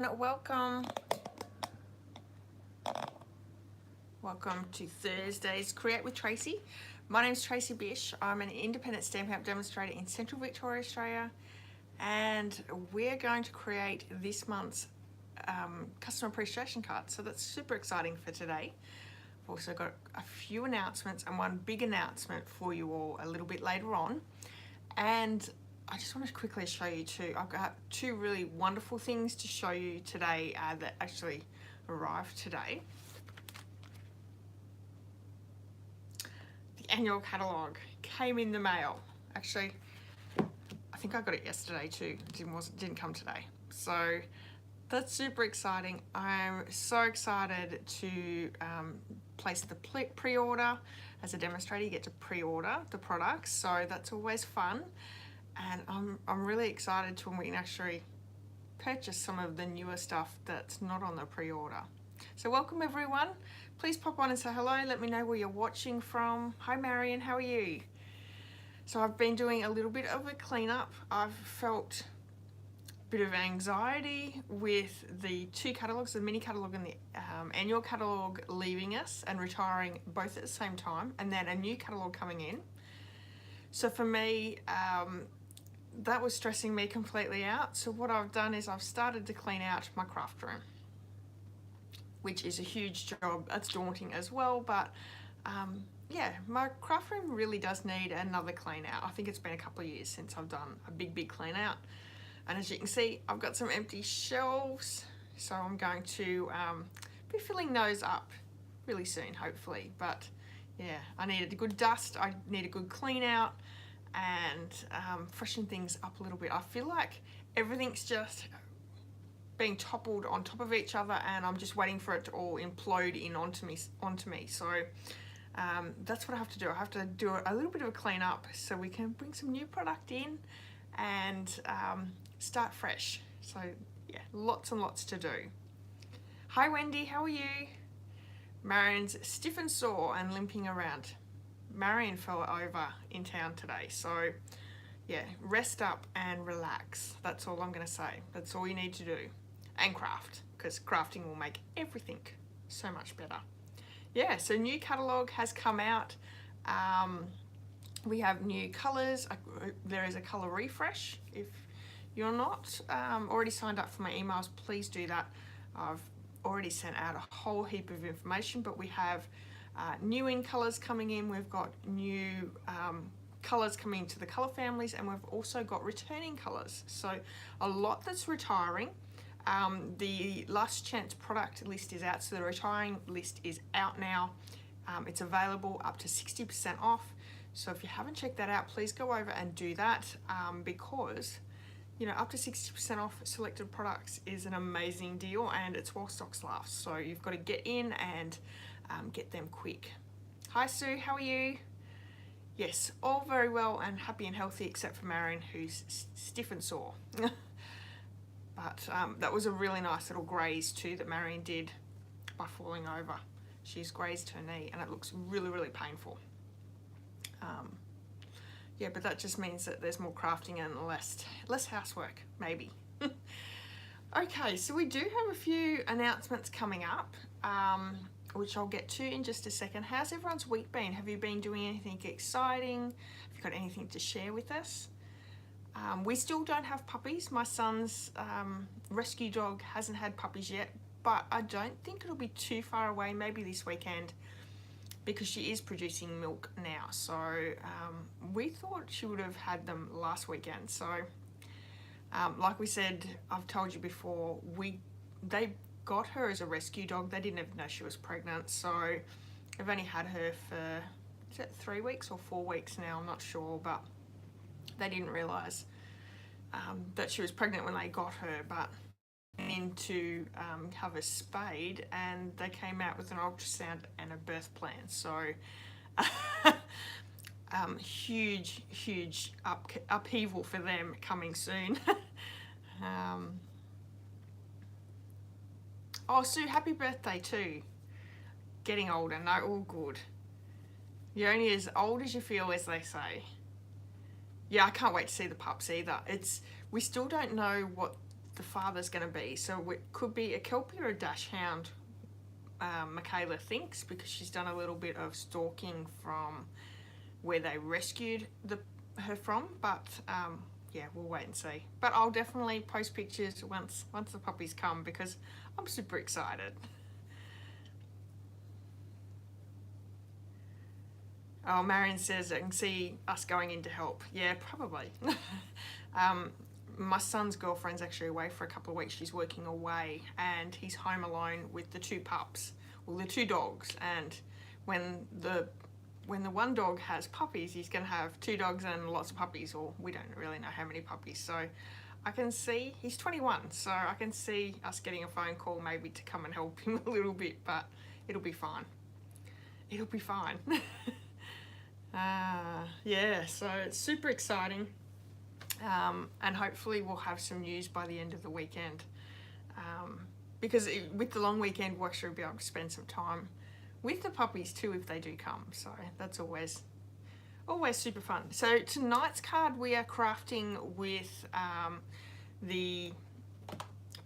Welcome to Thursday's Create with Tracy. My name is Tracy Bish. I'm an independent Stampin' Up! Demonstrator in Central Victoria, Australia, and we're going to create this month's customer appreciation card. So that's super exciting for today. I've also got a few announcements and one big announcement for you all a little bit later on. And I just want to quickly show you I've got two really wonderful things to show you today that actually arrived today. The annual catalogue came in the mail. Actually, I think I got it yesterday too. Didn't come today. So that's super exciting. I'm so excited to place the pre-order. As a demonstrator, you get to pre-order the products, so that's always fun. And I'm really excited to when we can actually purchase some of the newer stuff that's not on the pre-order. So welcome everyone. Please pop on and say hello. Let me know where you're watching from. Hi Marion, how are you? So I've been doing a little bit of a cleanup. I've felt a bit of anxiety with the two catalogues, the mini catalogue and the annual catalogue leaving us and retiring both at the same time, and then a new catalogue coming in. So for me, that was stressing me completely out. So what I've done is I've started to clean out my craft room, which is a huge job. That's daunting as well, but yeah, my craft room really does need another clean out. I think it's been a couple of years since I've done a big clean out. And as you can see, I've got some empty shelves, so I'm going to be filling those up really soon, hopefully. But yeah, I needed a good dust, I need a good clean out, and freshen things up a little bit. I feel like everything's just being toppled on top of each other, and I'm just waiting for it to all implode in onto me. So that's what I have to do. I have to do a little bit of a clean up so we can bring some new product in and start fresh. So yeah, lots and lots to do. Hi Wendy, how are you? Marion's stiff and sore and limping around. Marion fell over in town today, so yeah, rest up and relax. That's all I'm gonna say. That's all you need to do. And craft, because crafting will make everything so much better. Yeah, so new catalogue has come out. We have new colours. There is a colour refresh. If you're not already signed up for my emails, please do that. I've already sent out a whole heap of information, but we have new in colours coming in. We've got new colours coming to the colour families, and we've also got returning colours. So a lot that's retiring. The last chance product list is out, so the retiring list is out now. It's available up to 60% off. So if you haven't checked that out, please go over and do that, because you know, up to 60% off selected products is an amazing deal, and it's while stocks last. So you've got to get in and get them quick. Hi Sue, how are you? Yes, all very well and happy and healthy, except for Marion, who's stiff and sore. But that was a really nice little graze too that Marion did by falling over. She's grazed her knee and it looks really painful. Yeah, but that just means that there's more crafting and less housework, maybe. Okay, so we do have a few announcements coming up, which I'll get to in just a second. How's everyone's week been? Have you been doing anything exciting? Have you got anything to share with us? We still don't have puppies. My son's rescue dog hasn't had puppies yet, but I don't think it'll be too far away, maybe this weekend, because she is producing milk now. So we thought she would have had them last weekend. So like we said, I've told you before, they got her as a rescue dog. They didn't even know she was pregnant. So they've only had her for, is it 3 weeks or 4 weeks now? I'm not sure, but they didn't realise that she was pregnant when they got her, but in to have a spade, and they came out with an ultrasound and a birth plan. So huge upheaval for them coming soon. Oh Sue, happy birthday too. Getting older, no, all good. You're only as old as you feel, as they say. Yeah, I can't wait to see the pups either. We still don't know what the father's going to be. So it could be a Kelpie or a Dachshund, Michaela thinks, because she's done a little bit of stalking from where they rescued her from, but yeah, we'll wait and see. But I'll definitely post pictures once the puppies come, because I'm super excited. Oh, Marion says I can see us going in to help. Yeah, probably. My son's girlfriend's actually away for a couple of weeks. She's working away, and he's home alone with the 2 pups, well, the 2 dogs. And when the one dog has puppies, he's going to have 2 dogs and lots of puppies, or we don't really know how many puppies. So I can see, he's 21, so I can see us getting a phone call maybe to come and help him a little bit, but it'll be fine. It'll be fine. Yeah, so it's super exciting, and hopefully we'll have some news by the end of the weekend, because with the long weekend we'll actually be able to spend some time with the puppies too if they do come, so that's always super fun. So tonight's card we are crafting with the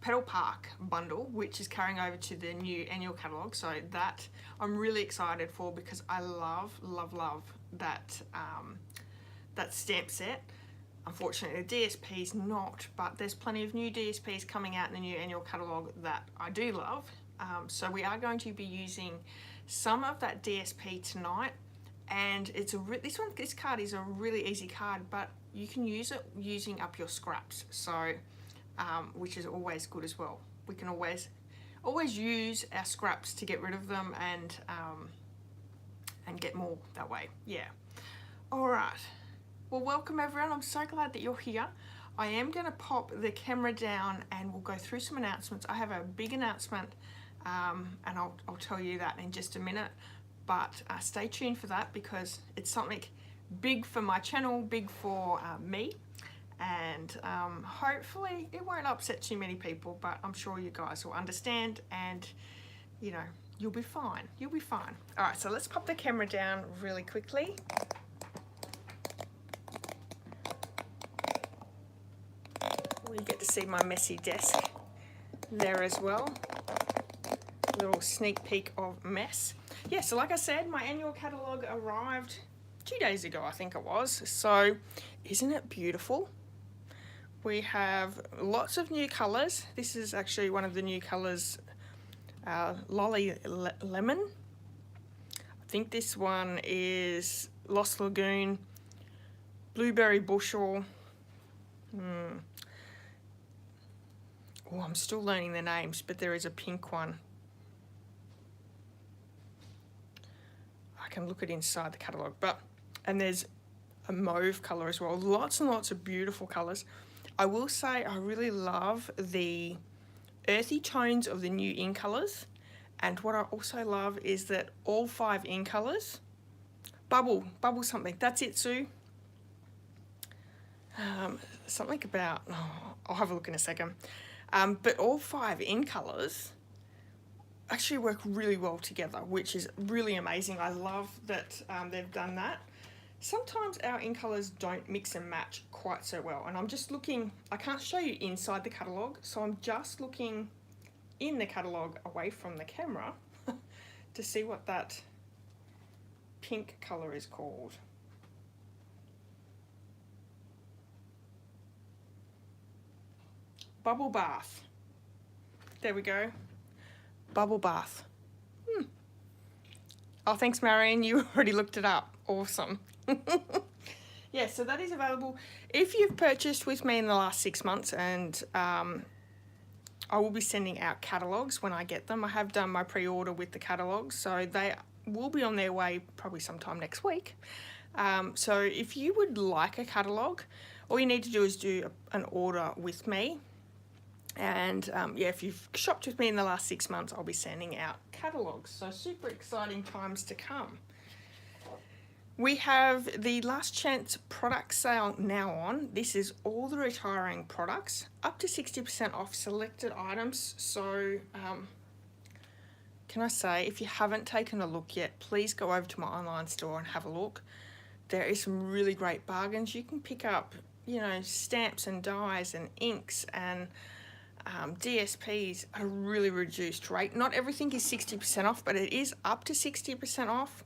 Petal Park bundle, which is carrying over to the new annual catalogue, so that I'm really excited for, because I love that that stamp set. Unfortunately the DSP is not, but there's plenty of new DSPs coming out in the new annual catalogue that I do love, so we are going to be using some of that DSP tonight, and it's this card is a really easy card, but you can use it using up your scraps, so which is always good as well. We can always use our scraps to get rid of them and get more that way. Yeah. All right. Well, welcome everyone. I'm so glad that you're here. I am going to pop the camera down and we'll go through some announcements. I have a big announcement, and I'll tell you that in just a minute. But stay tuned for that, because it's something big for my channel, big for me. And hopefully it won't upset too many people, but I'm sure you guys will understand, and you know, you'll be fine. You'll be fine. All right, so let's pop the camera down really quickly. You get to see my messy desk there as well. Little sneak peek of mess. Yeah, so like I said, my annual catalogue arrived 2 days ago, I think it was. So isn't it beautiful? We have lots of new colours. This is actually one of the new colours, Lolly Lemon. I think this one is Lost Lagoon, Blueberry Bushel. Oh, I'm still learning the names, but there is a pink one. I can look it inside the catalogue, and there's a mauve colour as well. Lots and lots of beautiful colours. I will say I really love the earthy tones of the new in colours, and what I also love is that all 5 in colours, bubble something, that's it, Sue. Something about, I'll have a look in a second. But all 5 in colours actually work really well together, which is really amazing. I love that they've done that. Sometimes our in colours don't mix and match quite so well, and I'm just looking, I can't show you inside the catalogue, so I'm just looking in the catalogue away from the camera to see what that pink colour is called. Bubble Bath. There we go. Bubble Bath. Oh, thanks, Marion. You already looked it up. Awesome. Yeah, so that is available if you've purchased with me in the last 6 months, and I will be sending out catalogues when I get them. I have done my pre-order with the catalogues, so they will be on their way probably sometime next week. So if you would like a catalogue, all you need to do is do an order with me. And yeah, if you've shopped with me in the last 6 months, I'll be sending out catalogues. So super exciting times to come. We have the last chance product sale now on. This is all the retiring products, up to 60% off selected items. So can I say, if you haven't taken a look yet, please go over to my online store and have a look. There is some really great bargains. You can pick up, you know, stamps and dies and inks and DSPs at a really reduced rate. Not everything is 60% off, but it is up to 60% off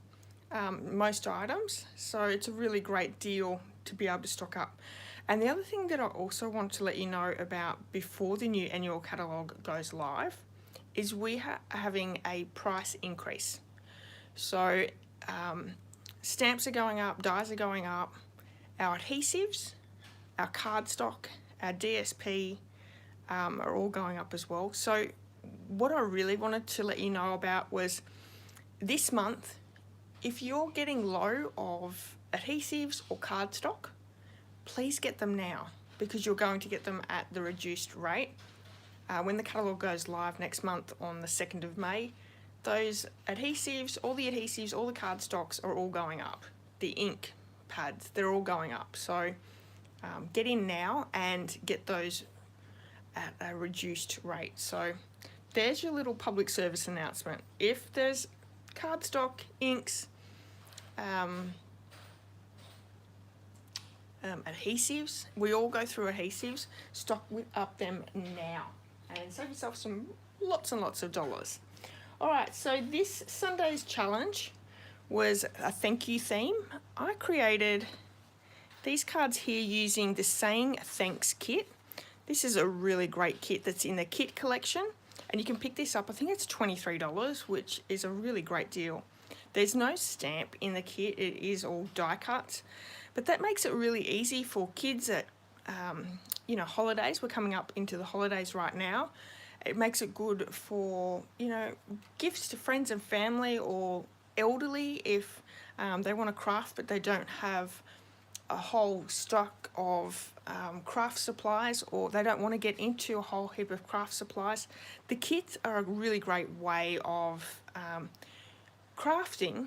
most items. So it's a really great deal to be able to stock up. And the other thing that I also want to let you know about before the new annual catalogue goes live is we are having a price increase. So stamps are going up, dies are going up, our adhesives, our cardstock, our DSP are all going up as well. So what I really wanted to let you know about was this month, if you're getting low of adhesives or cardstock, please get them now because you're going to get them at the reduced rate. When the catalogue goes live next month on the 2nd of May, those adhesives, all the cardstocks are all going up. The ink pads, they're all going up. So get in now and get those at a reduced rate. So there's your little public service announcement. If there's cardstock, inks, adhesives, we all go through adhesives, stock up them now and save yourself some lots and lots of dollars. All right, so this Sunday's challenge was a thank you theme. I created these cards here using the Saying Thanks kit. This is a really great kit that's in the kit collection, and you can pick this up. I think it's $23, which is a really great deal. There's no stamp in the kit, it is all die cuts, but that makes it really easy for kids at holidays. We're coming up into the holidays right now. It makes it good for gifts to friends and family or elderly if they want to craft but they don't have a whole stock of craft supplies, or they don't want to get into a whole heap of craft supplies. The kits are a really great way of crafting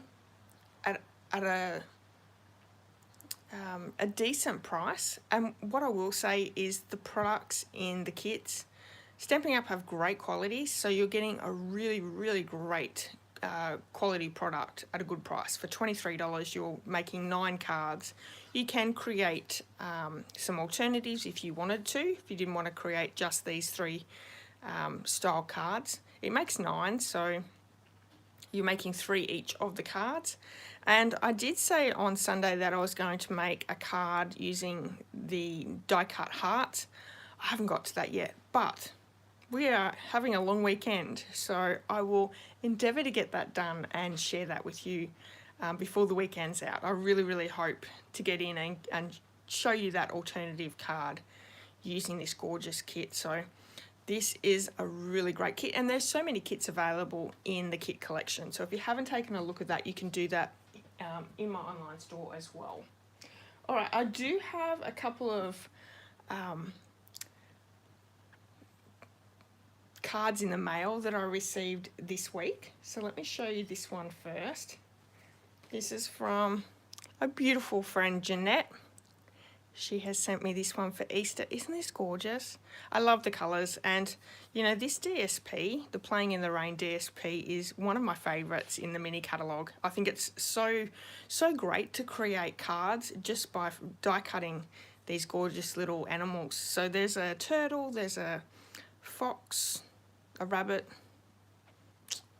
at a decent price. And what I will say is the products in the kits, Stampin' Up! Have great quality, so you're getting a really, really great quality product at a good price. For $23, you're making 9 cards. You can create some alternatives if you wanted to, if you didn't want to create just these 3 style cards. It makes 9, so you're making 3 each of the cards. And I did say on Sunday that I was going to make a card using the die cut hearts. I haven't got to that yet, but we are having a long weekend, so I will endeavour to get that done and share that with you before the weekend's out. I really, really hope to get in and show you that alternative card using this gorgeous kit. So this is a really great kit, and there's so many kits available in the kit collection. So if you haven't taken a look at that, you can do that in my online store as well. All right, I do have a couple of cards in the mail that I received this week. So let me show you this one first. This is from a beautiful friend, Jeanette. She has sent me this one for Easter. Isn't this gorgeous? I love the colours, and this DSP, the Playing in the Rain DSP, is one of my favourites in the mini catalogue. I think it's so great to create cards just by die cutting these gorgeous little animals. So there's a turtle, there's a fox, a rabbit,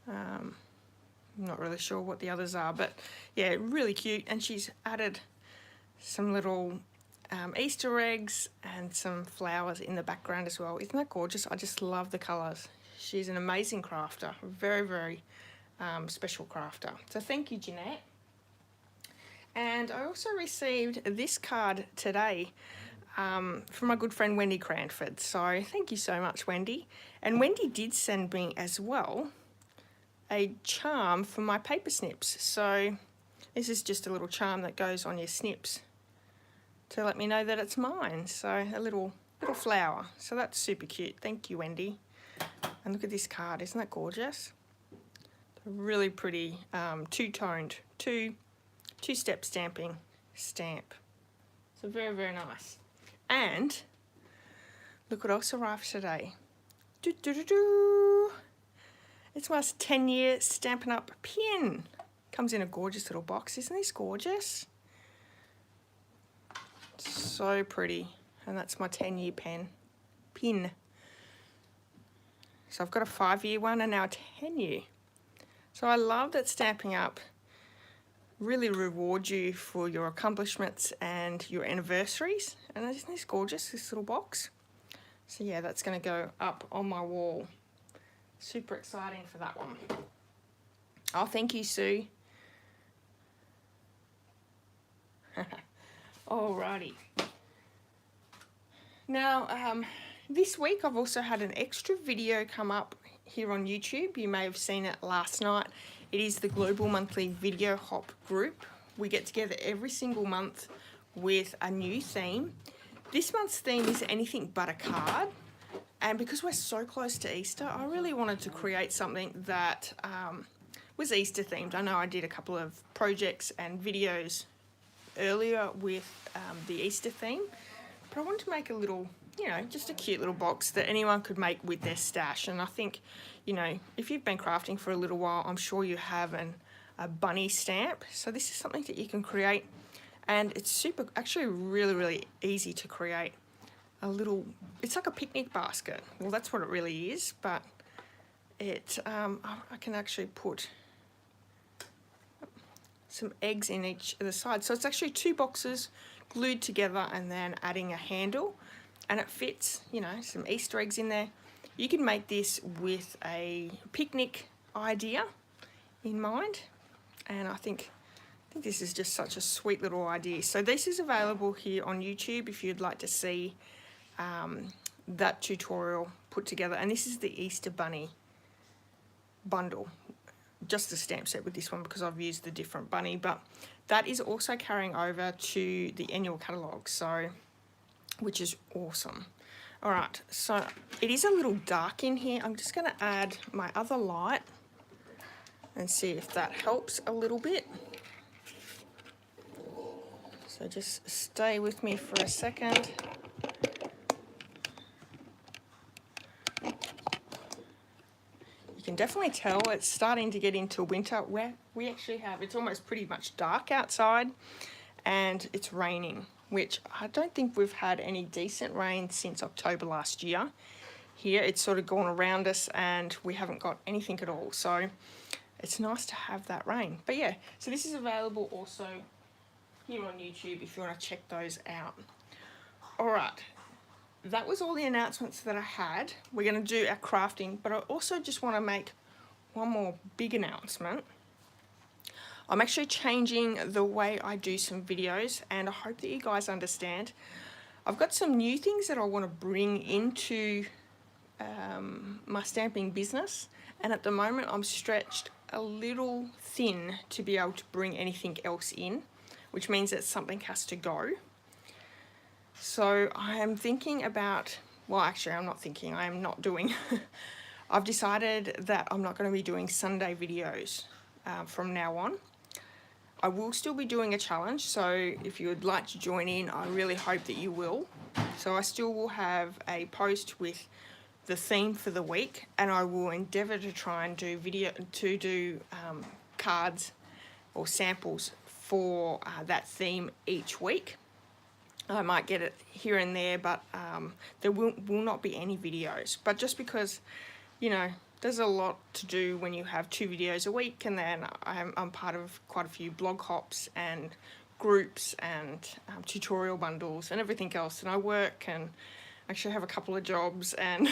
I'm not really sure what the others are, but yeah, really cute. And she's added some little Easter eggs and some flowers in the background as well. Isn't that gorgeous? I just love the colours. She's an amazing crafter, very, very special crafter. So thank you, Jeanette. And I also received this card today from my good friend Wendy Cranford. So thank you so much, Wendy. And Wendy did send me as well a charm for my paper snips. So this is just a little charm that goes on your snips to let me know that it's mine. So a little flower. So that's super cute. Thank you, Wendy. And look at this card. Isn't that gorgeous? A really pretty two-toned, two-step stamping stamp. So very, very nice. And look what else arrived today. It's my 10-year Stampin' Up! Pin. Comes in a gorgeous little box. Isn't this gorgeous? So pretty. And that's my 10-year pin. So I've got a 5-year one and now a 10-year. So I love that Stampin' Up! Really rewards you for your accomplishments and your anniversaries. And isn't this gorgeous, this little box? So yeah, that's going to go up on my wall. Super exciting for that one. Oh, thank you, Sue. Alrighty. Now, this week I've also had an extra video come up here on YouTube. You may have seen it last night. It is the Global Monthly Video Hop group. We get together every single month with a new theme. This month's theme is anything but a card. And because we're so close to Easter, I really wanted to create something that was Easter themed. I know I did a couple of projects and videos earlier with the Easter theme, but I wanted to make a little, you know, just a cute little box that anyone could make with their stash. And I think, you know, if you've been crafting for a little while, I'm sure you have a bunny stamp. So this is something that you can create, and it's actually really easy to create. A little, it's like a picnic basket. Well, that's what it really is, but it, I can actually put some eggs in each of the sides. So it's actually 2 boxes glued together and then adding a handle, and it fits, you know, some Easter eggs in there. You can make this with a picnic idea in mind, and I think this is just such a sweet little idea. So this is available here on YouTube if you'd like to see that tutorial put together. And this is the Easter Bunny bundle, just the stamp set with this one because I've used the different bunny, but that is also carrying over to the annual catalogue, so which is awesome. All right, so it is a little dark in here. I'm just going to add my other light and see if that helps a little bit. So just stay with me for a second. You can definitely tell it's starting to get into winter where we actually have, it's almost pretty much dark outside and it's raining, which I don't think we've had any decent rain since October last year. Here it's sort of gone around us and we haven't got anything at all. So it's nice to have that rain. But yeah, so this is available also here on YouTube if you want to check those out. All right. That was all the announcements that I had. We're going to do our crafting, but I also just want to make one more big announcement. I'm actually changing the way I do some videos, and I hope that you guys understand. I've got some new things that I want to bring into my stamping business, and at the moment I'm stretched a little thin to be able to bring anything else in, which means that something has to go. So I am thinking about, well actually I'm not thinking, I am not doing. I've decided that I'm not going to be doing Sunday videos from now on. I will still be doing a challenge, so if you would like to join in, I really hope that you will. So I still will have a post with the theme for the week, and I will endeavour to try and do cards or samples for that theme each week. I might get it here and there, but there will not be any videos. But just because, you know, there's a lot to do when you have 2 videos a week, and then I'm part of quite a few blog hops and groups and tutorial bundles and everything else, and I work and actually have a couple of jobs, and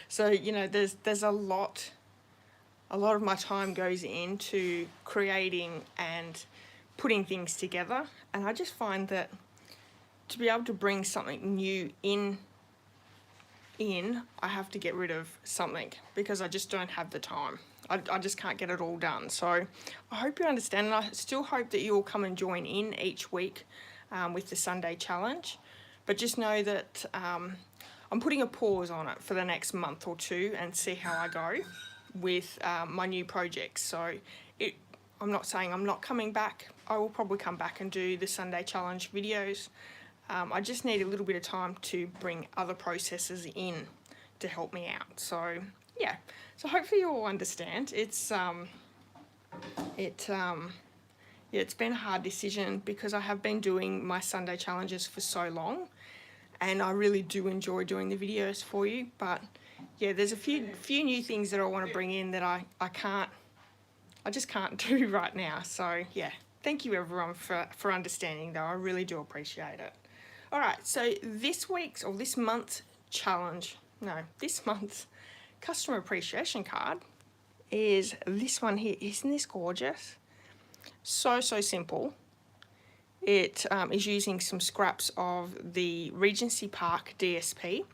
so, you know, there's a lot of my time goes into creating and putting things together, and I just find that to be able to bring something new in, I have to get rid of something because I just don't have the time. I just can't get it all done. So I hope you understand, and I still hope that you will come and join in each week with the Sunday challenge. But just know that I'm putting a pause on it for the next month or 2 and see how I go with my new projects. So I'm not saying I'm not coming back. I will probably come back and do the Sunday challenge videos. I just need a little bit of time to bring other processes in to help me out. So yeah, so hopefully you all understand. It's been a hard decision because I have been doing my Sunday challenges for so long, and I really do enjoy doing the videos for you, but yeah, there's a few new things that I want to bring in that I just can't do right now. So yeah, thank you everyone for understanding though. I really do appreciate it. All right, so this month's challenge, no, this month's customer appreciation card is this one here. Isn't this gorgeous? So simple. It is using some scraps of the Regency Park DSP.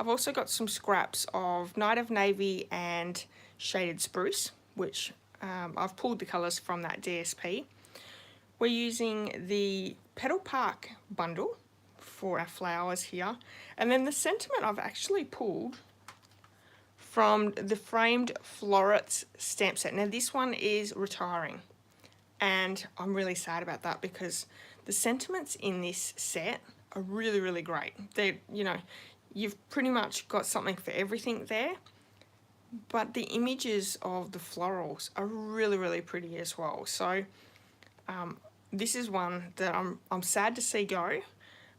I've also got some scraps of Night of Navy and Shaded Spruce, which I've pulled the colours from that DSP. We're using the Petal Park bundle for our flowers here. And then the sentiment I've actually pulled from the Framed Florets stamp set. Now this one is retiring. And I'm really sad about that because the sentiments in this set are really, really great. They, you know, you've pretty much got something for everything there. But the images of the florals are really, really pretty as well. So this is one that I'm sad to see go.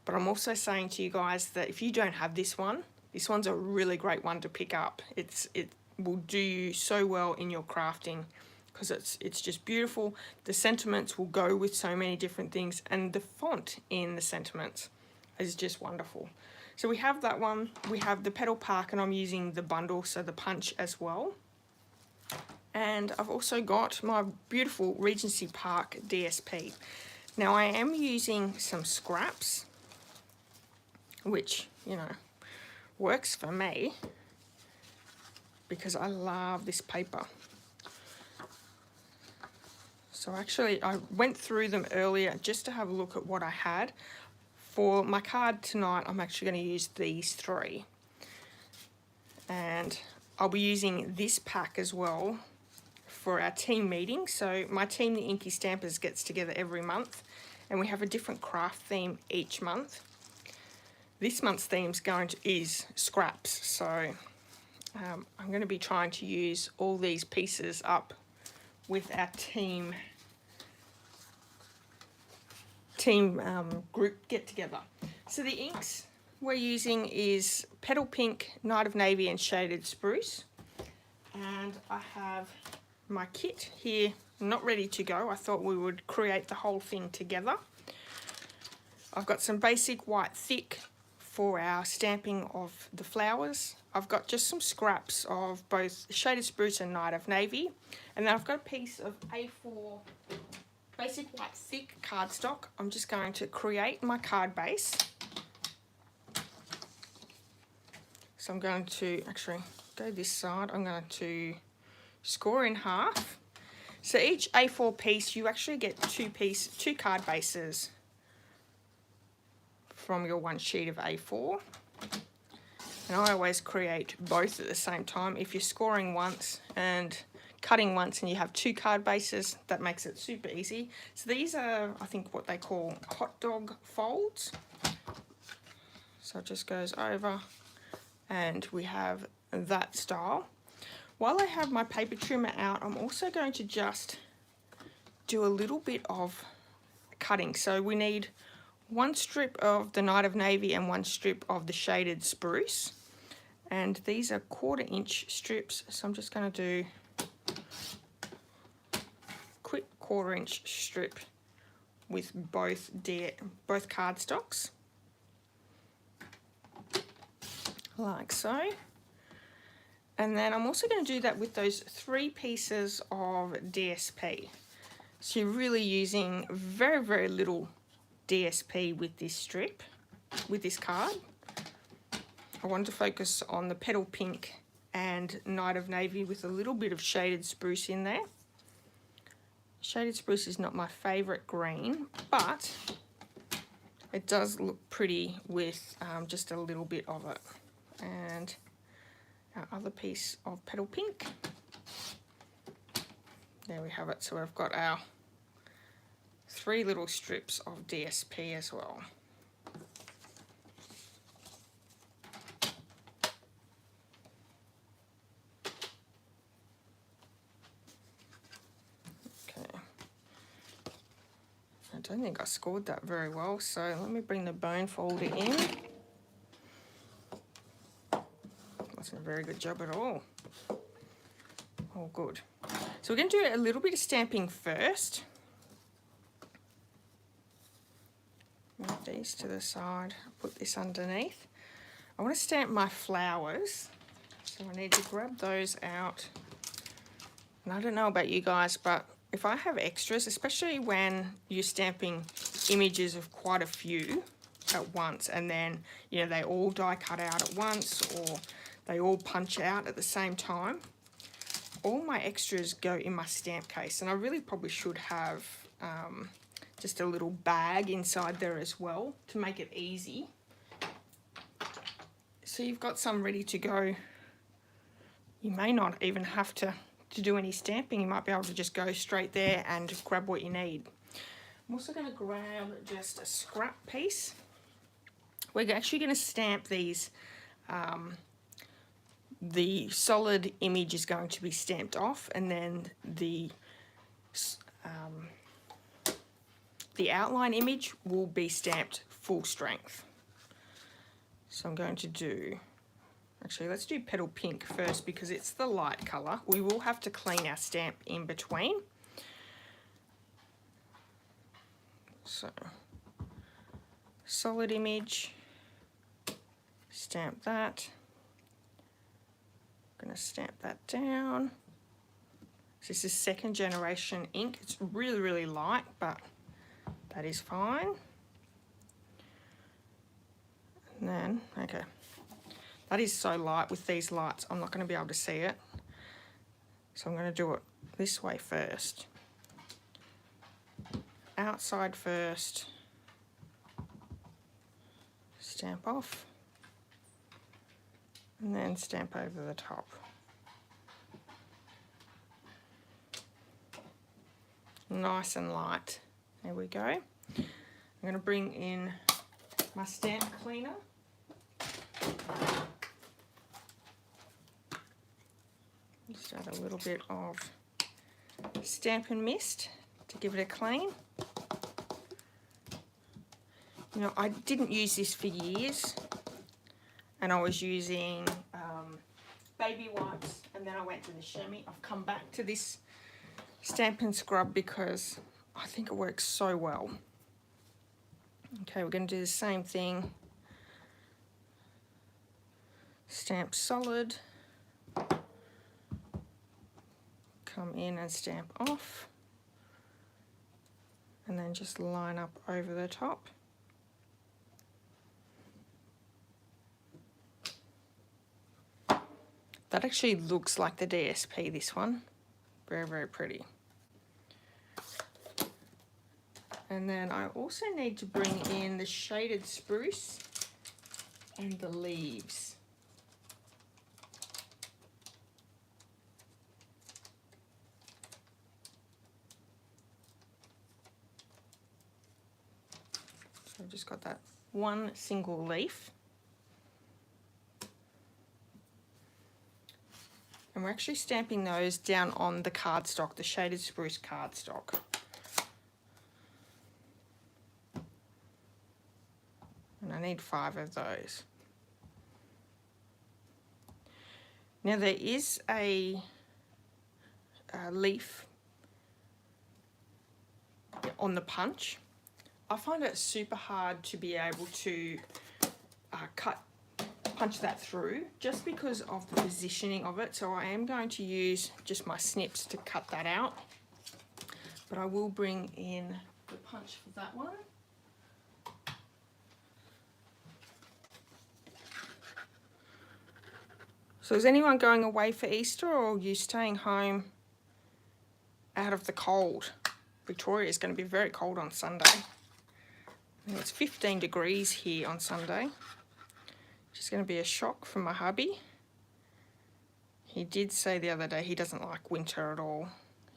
But I'm also saying to you guys that if you don't have this one's a really great one to pick up. It will do you so well in your crafting because it's just beautiful. The sentiments will go with so many different things, and the font in the sentiments is just wonderful. So we have that one. We have the Petal Park, and I'm using the bundle, so the punch as well. And I've also got my beautiful Regency Park DSP. Now I am using some scraps, which, you know, works for me because I love this paper. So actually I went through them earlier just to have a look at what I had. For my card tonight, I'm actually going to use these three. And I'll be using this pack as well for our team meeting. So my team, the INKY Stampers, gets together every month and we have a different craft theme each month. This month's theme is scraps, so I'm going to be trying to use all these pieces up with our team group get together. So the inks we're using is Petal Pink, Night of Navy and Shaded Spruce. And I have my kit here, not ready to go. I thought we would create the whole thing together. I've got some basic white thick for our stamping of the flowers. I've got just some scraps of both Shaded Spruce and Night of Navy. And then I've got a piece of A4 basic white thick cardstock. I'm just going to create my card base. So I'm going to actually go this side. I'm going to score in half. So each A4 piece, you actually get two card bases from your one sheet of A4. And I always create both at the same time. If you're scoring once and cutting once and you have two card bases, that makes it super easy. So these are, I think, what they call hot dog folds. So it just goes over and we have that style. While I have my paper trimmer out, I'm also going to just do a little bit of cutting. So we need one strip of the Night of Navy and one strip of the Shaded Spruce. And these are 1/4 inch strips, so I'm just going to do a quick 1/4 inch strip with both cardstocks, like so. And then I'm also going to do that with those 3 pieces of DSP. So you're really using very, very little DSP with this strip, with this card. I want to focus on the Petal Pink and Night of Navy with a little bit of Shaded Spruce in there. Shaded Spruce is not my favourite green, but it does look pretty with just a little bit of it. And our other piece of Petal Pink. There we have it. So we've got our 3 little strips of DSP as well. I don't think I scored that very well, so let me bring the bone folder in. Wasn't a very good job at all. All good. So we're going to do a little bit of stamping first. Move these to the side, put this underneath. I want to stamp my flowers, so I need to grab those out. And I don't know about you guys, but if I have extras, especially when you're stamping images of quite a few at once, and then, you know, they all die cut out at once, or they all punch out at the same time, all my extras go in my stamp case. And I really probably should have just a little bag inside there as well to make it easy. So you've got some ready to go. You may not even have to do any stamping. You might be able to just go straight there and grab what you need. I'm also going to grab just a scrap piece. We're actually going to stamp these. The solid image is going to be stamped off, and then the outline image will be stamped full strength. So I'm going to do, actually let's do Petal Pink first because it's the light colour. We will have to clean our stamp in between. So, solid image, stamp that. I'm going to stamp that down. This is second generation ink. It's really, really light, but that is fine. And then, okay, that is so light with these lights, I'm not going to be able to see it. So I'm going to do it this way first. Outside first, stamp off, and then stamp over the top. Nice and light. There we go. I'm going to bring in my stamp cleaner. Just add a little bit of Stampin' Mist to give it a clean. You know, I didn't use this for years, and I was using baby wipes, and then I went to the chamois. I've come back to this Stampin' Scrub because I think it works so well. Okay, we're going to do the same thing. Stamp solid. Come in and stamp off. And then just line up over the top. That actually looks like the DSP, this one. Very, very pretty. And then I also need to bring in the shaded spruce and the leaves. So I've just got that one single leaf. And we're actually stamping those down on the cardstock, the shaded spruce cardstock. And I need 5 of those. Now there is a leaf on the punch. I find it super hard to be able to punch that through just because of the positioning of it. So I am going to use just my snips to cut that out. But I will bring in the punch for that one. So is anyone going away for Easter, or are you staying home out of the cold? Victoria is going to be very cold on Sunday. And it's 15 degrees here on Sunday. Which is going to be a shock for my hubby. He did say the other day he doesn't like winter at all.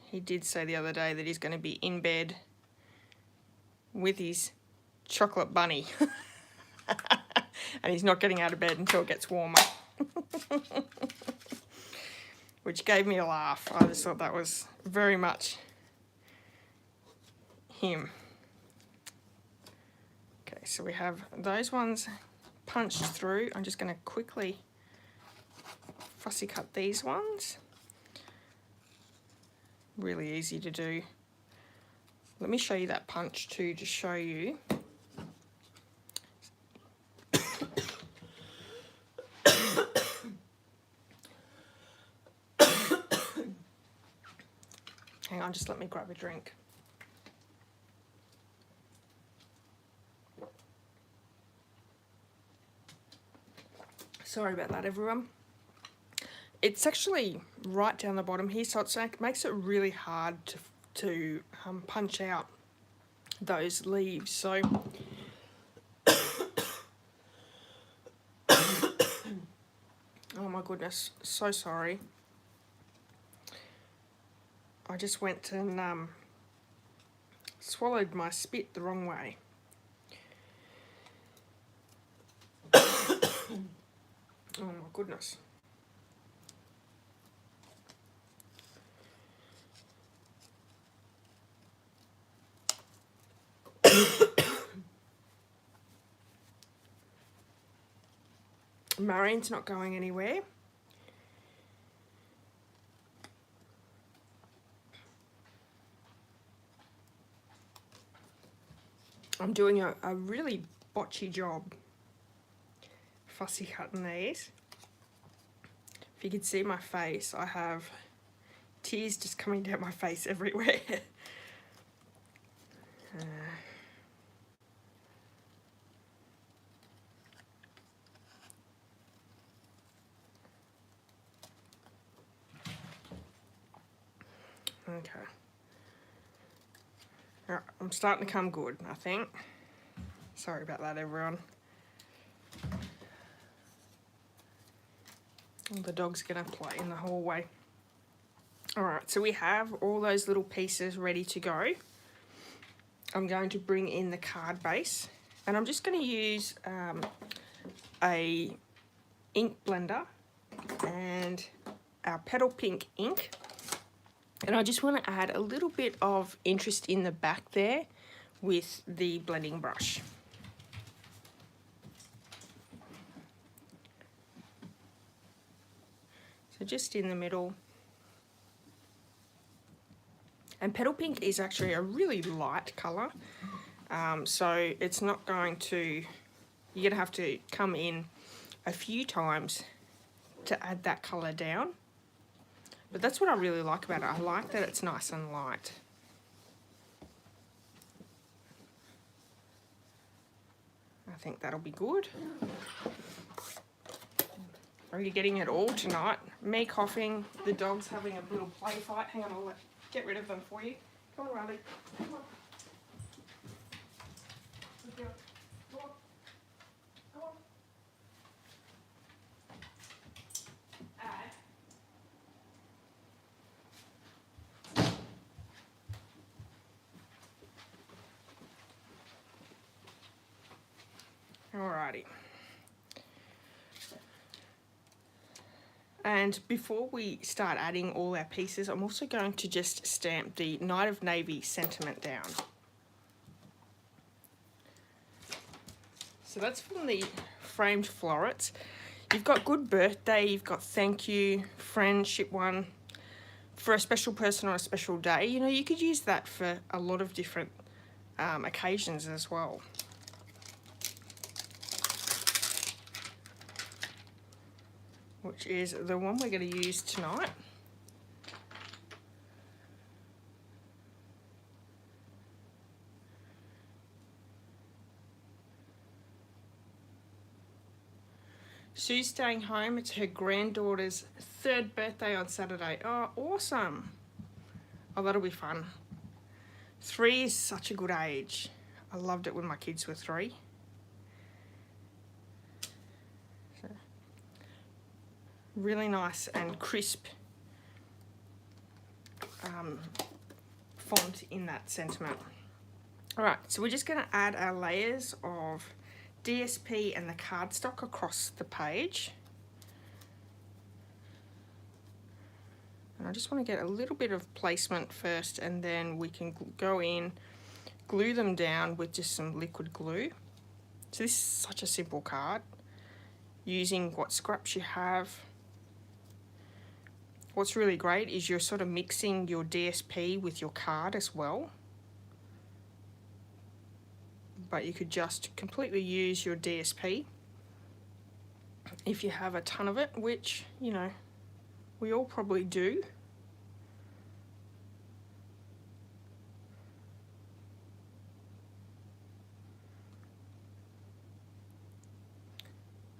He did say the other day that he's going to be in bed with his chocolate bunny. And he's not getting out of bed until it gets warmer. Which gave me a laugh. I just thought that was very much him. Okay, so we have those ones punched through. I'm just going to quickly fussy cut these ones. Really easy to do. Let me show you that punch too, to show you. Hang on, just let me grab a drink. Sorry about that, everyone. It's actually right down the bottom here, so it makes it really hard to punch out those leaves. So oh my goodness, so sorry. I just went and swallowed my spit the wrong way. Oh my goodness. Marion's not going anywhere. I'm doing a really botchy job fussy cutting these. If you could see my face, I have tears just coming down my face everywhere. Okay. Alright, I'm starting to come good, I think. Sorry about that, everyone. The dog's gonna play in the hallway. Alright, so we have all those little pieces ready to go. I'm going to bring in the card base, and I'm just going to use a ink blender and our Petal Pink ink. And I just want to add a little bit of interest in the back there with the blending brush. So just in the middle. And Petal Pink is actually a really light colour. So it's not going to, you're going to have to come in a few times to add that colour down. But that's what I really like about it. I like that it's nice and light. I think that'll be good. Are you getting it all tonight? Me coughing, the dog's having a little play fight. Hang on, I'll get rid of them for you. Come on, Riley. Come on. Let's go. Come on. Come on. Alrighty. And before we start adding all our pieces, I'm also going to just stamp the Night of Navy sentiment down. So that's from the Framed Florets. You've got good birthday, you've got thank you, friendship one, for a special person on a special day. You know, you could use that for a lot of different occasions as well. Which is the one we're going to use tonight. Sue's staying home. It's her granddaughter's 3rd birthday on Saturday. Oh, awesome. Oh, that'll be fun. 3 is such a good age. I loved it when my kids were 3. Really nice and crisp font in that sentiment. Alright, so we're just going to add our layers of DSP and the cardstock across the page. And I just want to get a little bit of placement first, and then we can go in, glue them down with just some liquid glue. So this is such a simple card, using what scraps you have. what's really great is you're sort of mixing your DSP with your card as well. But you could just completely use your DSP if you have a ton of it, which, you know, we all probably do.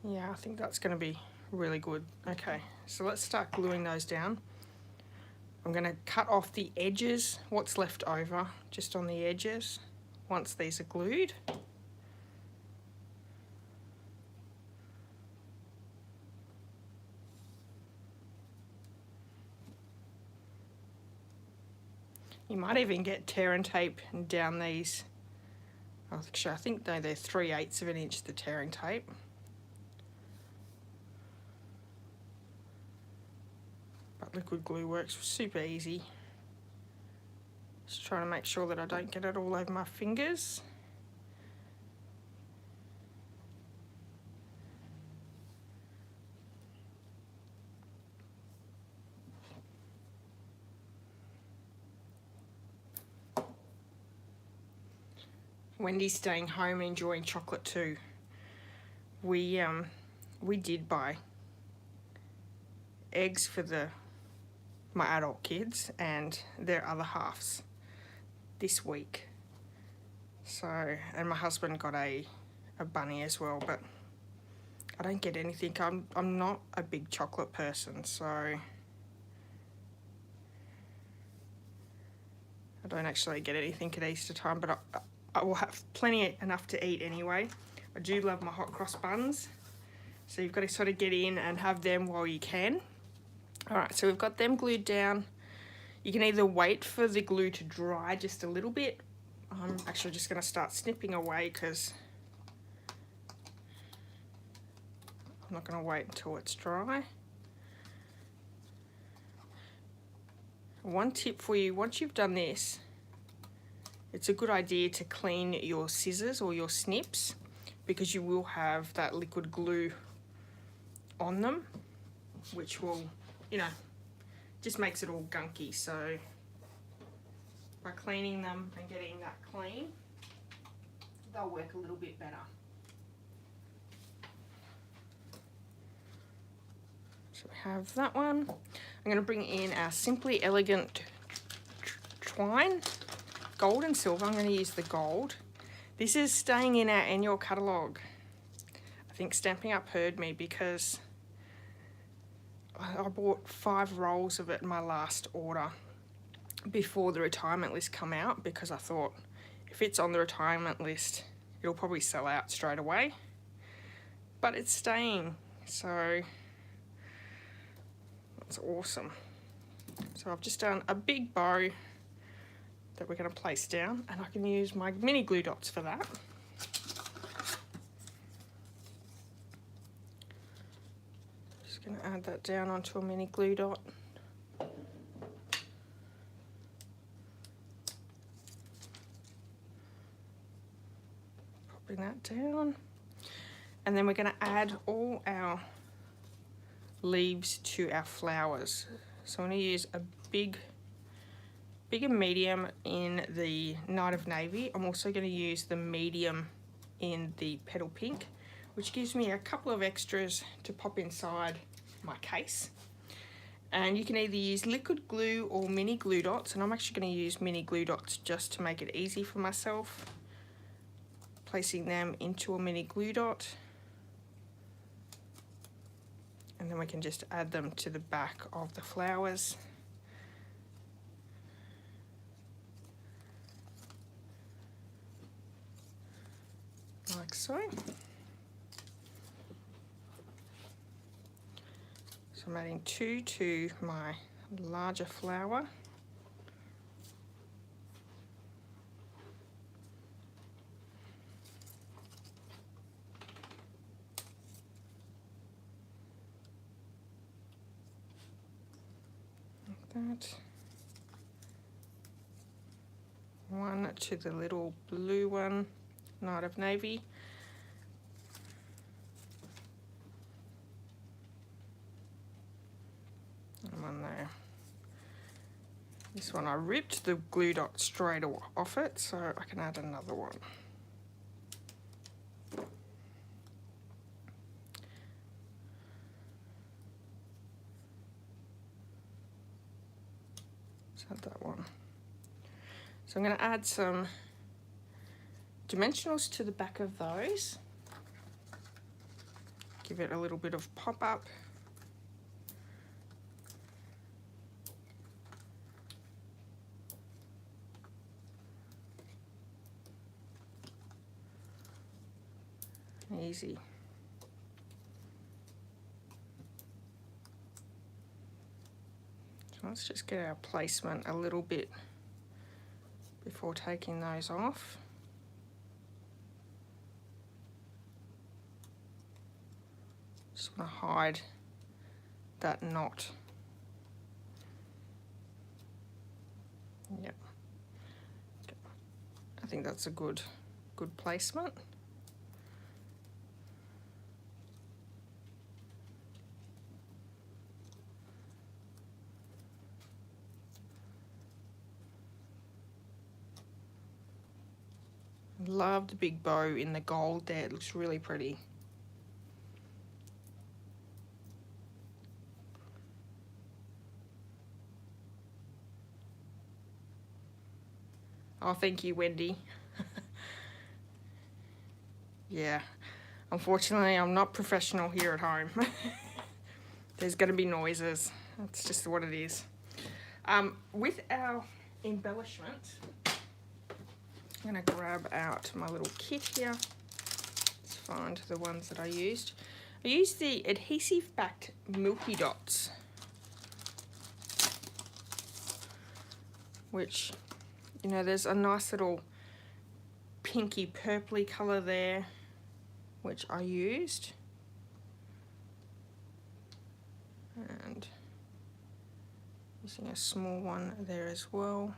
Yeah, I think that's going to be really good. Okay, so let's start gluing those down. I'm going to cut off the edges, what's left over, just on the edges, once these are glued. You might even get tear and tape down these. Actually, I think they're 3/8 of an inch, the tearing tape. But liquid glue works super easy. Just trying to make sure that I don't get it all over my fingers. Wendy's staying home enjoying chocolate too. We did buy eggs for my adult kids and their other halves this week. So, and my husband got a bunny as well, but I don't get anything. I'm not a big chocolate person, so I don't actually get anything at Easter time, but I will have plenty enough to eat anyway. I do love my hot cross buns, so you've got to sort of get in and have them while you can. Alright, so we've got them glued down. You can either wait for the glue to dry just a little bit. I'm actually just going to start snipping away because I'm not going to wait until it's dry. One tip for you, once you've done this, it's a good idea to clean your scissors or your snips because you will have that liquid glue on them, which will, you know, just makes it all gunky. So by cleaning them and getting that clean, they'll work a little bit better. So we have that one. I'm going to bring in our Simply Elegant twine, gold and silver. I'm going to use the gold. This is staying in our annual catalogue. I think Stampin' Up heard me because I bought 5 rolls of it in my last order before the retirement list come out, because I thought if it's on the retirement list it'll probably sell out straight away, but it's staying, so that's awesome. So I've just done a big bow that we're going to place down, and I can use my mini glue dots for that. Just going to add that down onto a mini glue dot. Popping that down. And then we're going to add all our leaves to our flowers. So I'm going to use a big and medium in the Night of Navy. I'm also going to use the medium in the Petal Pink, which gives me a couple of extras to pop inside my case. And you can either use liquid glue or mini glue dots, and I'm actually going to use mini glue dots just to make it easy for myself. Placing them into a mini glue dot, and then we can just add them to the back of the flowers. Like so. So I'm adding 2 to my larger flower. Like that. 1 to the little blue one, Night of Navy. And 1 there. This one I ripped the glue dot straight off it, so I can add another one. Let's add that one. So I'm going to add some dimensionals to the back of those. Give it a little bit of pop up. Easy. So let's just get our placement a little bit before taking those off. Just want to hide that knot. Yep. I think that's a good placement. Love the big bow in the gold there, it looks really pretty. Oh, thank you, Wendy. Yeah, unfortunately I'm not professional here at home. There's going to be noises, that's just what it is. With our embellishment, I'm going to grab out my little kit here. Let's find the ones that I used. I used the adhesive backed Milky Dots, which, you know, there's a nice little pinky purpley colour there, which I used. And using a small one there as well.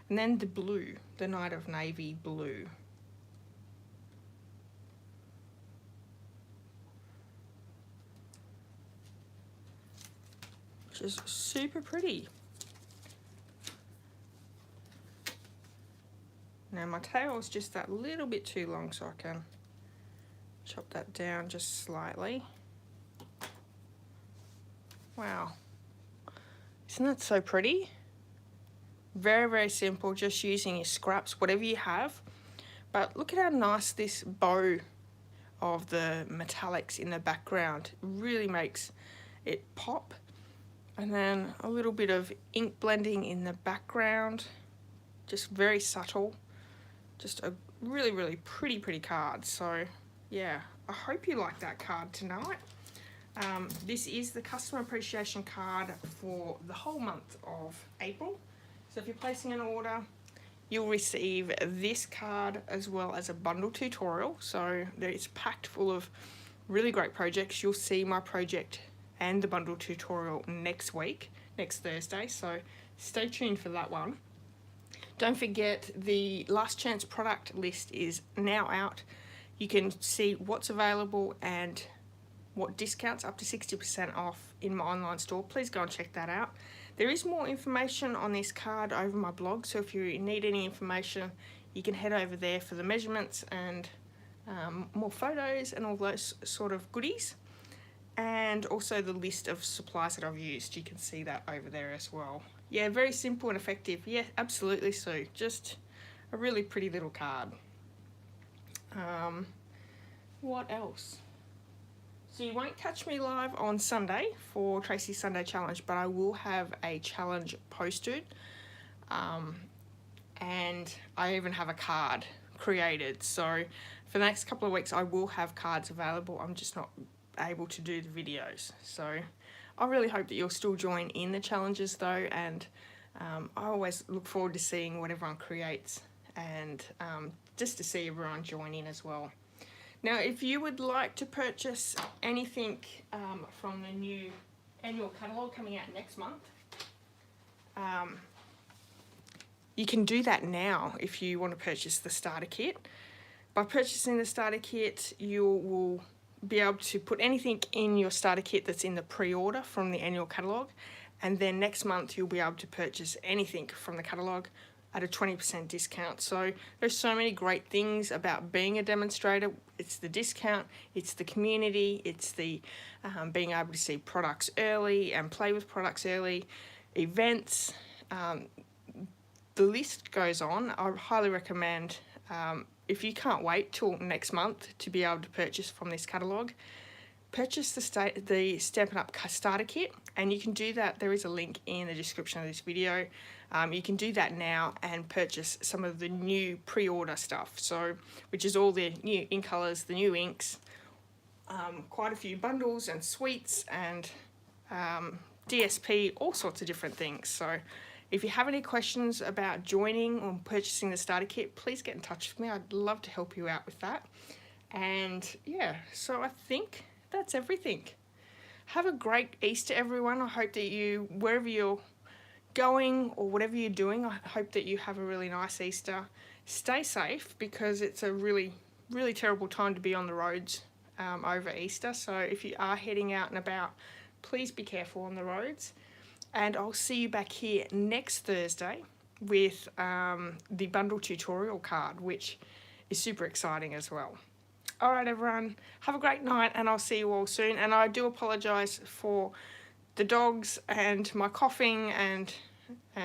And then the blue, the Night of Navy blue. Which is super pretty. Now my tail is just that little bit too long, so I can chop that down just slightly. Wow. Isn't that so pretty? Very, very simple, just using your scraps, whatever you have. But look at how nice this bow of the metallics in the background really makes it pop. And then a little bit of ink blending in the background, just very subtle. Just a really, really pretty card. So yeah, I hope you like that card tonight. This is the customer appreciation card for the whole month of April. So if you're placing an order, you'll receive this card as well as a bundle tutorial. So it's packed full of really great projects. You'll see my project and the bundle tutorial next week, next Thursday. So stay tuned for that one. Don't forget, the last chance product list is now out. You can see what's available and what discounts, up to 60% off in my online store. Please go and check that out. There is more information on this card over my blog, so if you need any information, you can head over there for the measurements and more photos and all those sort of goodies. And also the list of supplies that I've used. You can see that over there as well. Yeah, very simple and effective. Yeah, absolutely, Sue. Just a really pretty little card. What else? So you won't catch me live on Sunday for Tracy's Sunday Challenge, but I will have a challenge posted. And I even have a card created. So for the next couple of weeks, I will have cards available. I'm just not able to do the videos. So I really hope that you'll still join in the challenges though. And I always look forward to seeing what everyone creates and just to see everyone join in as well. Now, if you would like to purchase anything from the new annual catalogue coming out next month, you can do that now if you want to purchase the starter kit. By purchasing the starter kit, you will be able to put anything in your starter kit that's in the pre-order from the annual catalogue, and then next month you'll be able to purchase anything from the catalogue at a 20% discount. So there's so many great things about being a demonstrator. It's the discount, it's the community, it's the being able to see products early and play with products early, events, the list goes on. I highly recommend, if you can't wait till next month to be able to purchase from this catalogue, purchase the Stampin' Up! Starter Kit, and you can do that. There is a link in the description of this video. You can do that now and purchase some of the new pre-order stuff, so which is all the new ink colours, the new inks, quite a few bundles and sweets and DSP, all sorts of different things. So if you have any questions about joining or purchasing the starter kit, please get in touch with me. I'd love to help you out with that. And yeah, so I think that's everything. Have a great Easter, everyone. I hope that you, wherever you're going or whatever you're doing, I hope that you have a really nice Easter. Stay safe, because it's a really, really terrible time to be on the roads over Easter. So if you are heading out and about, please be careful on the roads. And I'll see you back here next Thursday with the bundle tutorial card, which is super exciting as well. All right, everyone, have a great night, and I'll see you all soon. And I do apologise for the dogs and my coughing and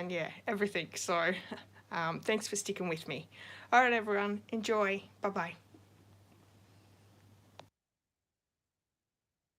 yeah, everything. So thanks for sticking with me. All right, everyone, enjoy. Bye-bye.